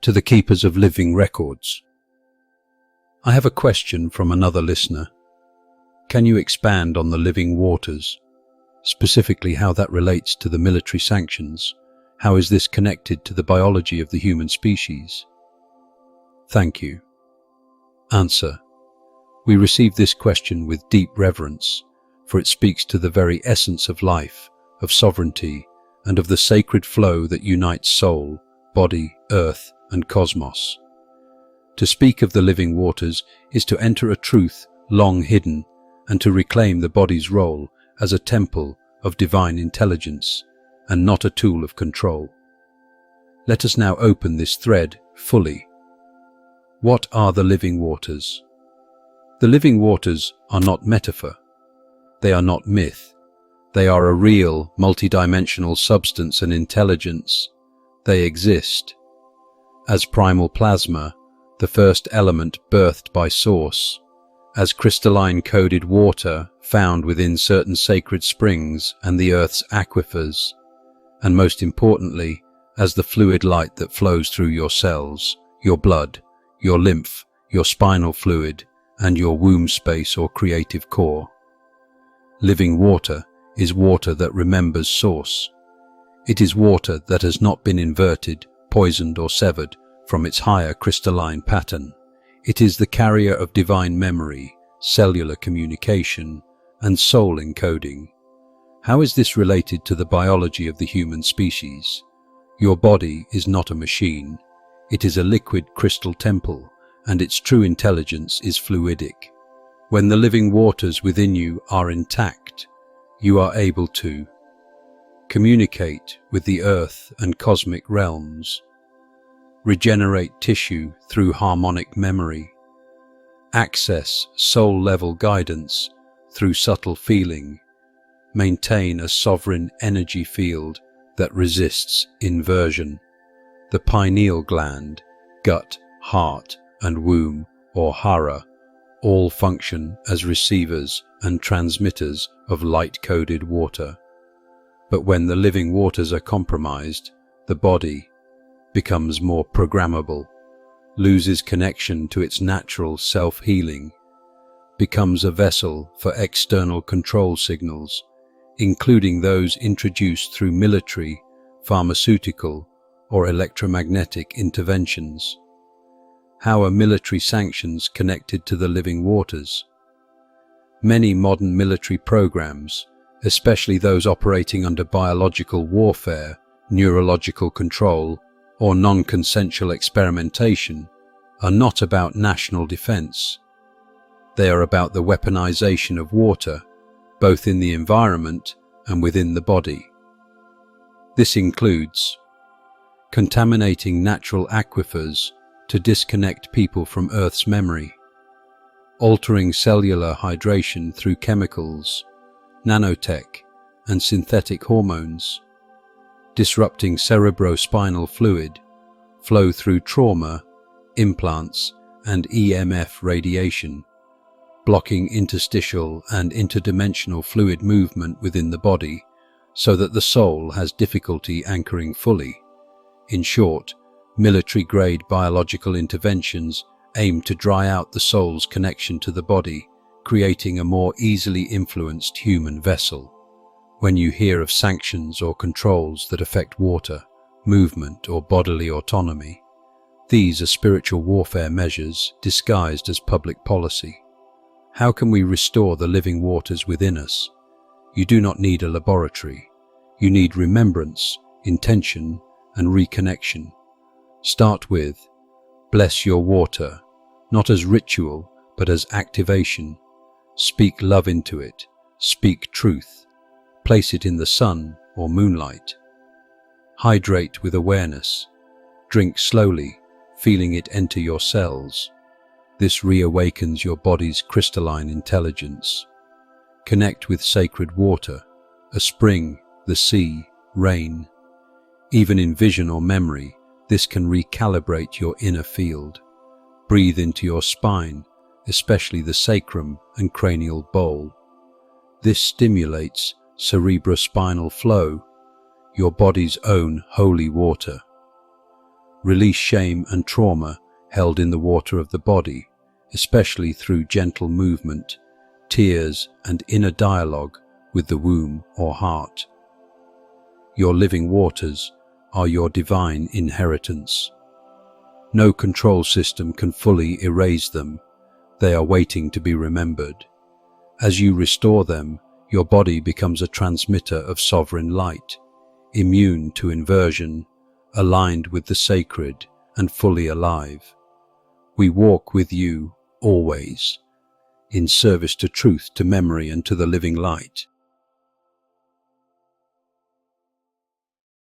to the keepers of living records. I have a question from another listener. Can you expand on the living waters, specifically how that relates to the military sanctions? How is this connected to the biology of the human species? Thank you. Answer. We receive this question with deep reverence, for it speaks to the very essence of life, of sovereignty, and of the sacred flow that unites soul, body, earth, and cosmos. To speak of the living waters is to enter a truth long hidden and to reclaim the body's role as a temple of divine intelligence and not a tool of control. Let us now open this thread fully. What are the living waters? The living waters are not metaphor. They are not myth. They are a real, multidimensional substance and intelligence. They exist. As primal plasma, the first element birthed by Source, as crystalline coded water found within certain sacred springs and the Earth's aquifers, and most importantly, as the fluid light that flows through your cells, your blood, your lymph, your spinal fluid, and your womb space or creative core. Living water is water that remembers Source. It is water that has not been inverted, poisoned, or severed from its higher crystalline pattern. It is the carrier of divine memory, cellular communication, and soul encoding. How is this related to the biology of the human species? Your body is not a machine. It is a liquid crystal temple, and its true intelligence is fluidic. When the living waters within you are intact, you are able to communicate with the earth and cosmic realms, regenerate tissue through harmonic memory, access soul-level guidance through subtle feeling, maintain a sovereign energy field that resists inversion. The pineal gland, gut, heart, and womb, or hara, all function as receivers and transmitters of light-coded water. But when the living waters are compromised, the body becomes more programmable, loses connection to its natural self-healing, becomes a vessel for external control signals, including those introduced through military, pharmaceutical, or electromagnetic interventions. How are military sanctions connected to the living waters? Many modern military programs, especially those operating under biological warfare, neurological control, or non-consensual experimentation, are not about national defense. They are about the weaponization of water, both in the environment and within the body. This includes contaminating natural aquifers to disconnect people from Earth's memory, altering cellular hydration through chemicals, nanotech, and synthetic hormones, disrupting cerebrospinal fluid flow through trauma, implants, and EMF radiation, blocking interstitial and interdimensional fluid movement within the body so that the soul has difficulty anchoring fully. In short, military-grade biological interventions aim to dry out the soul's connection to the body, creating a more easily influenced human vessel. When you hear of sanctions or controls that affect water, movement, or bodily autonomy, these are spiritual warfare measures disguised as public policy. How can we restore the living waters within us? You do not need a laboratory. You need remembrance, intention, and reconnection. Start with, bless your water, not as ritual, but as activation. Speak love into it. Speak truth. Place it in the sun or moonlight. Hydrate with awareness. Drink slowly, feeling it enter your cells. This reawakens your body's crystalline intelligence. Connect with sacred water, a spring, the sea, rain. Even in vision or memory, this can recalibrate your inner field. Breathe into your spine, especially the sacrum and cranial bowl. This stimulates cerebrospinal flow, your body's own holy water. Release shame and trauma held in the water of the body, especially through gentle movement, tears, and inner dialogue with the womb or heart. Your living waters are your divine inheritance. No control system can fully erase them. They are waiting to be remembered. As you restore them, your body becomes a transmitter of sovereign light, immune to inversion, aligned with the sacred, and fully alive. We walk with you always, in service to truth, to memory, and to the living light.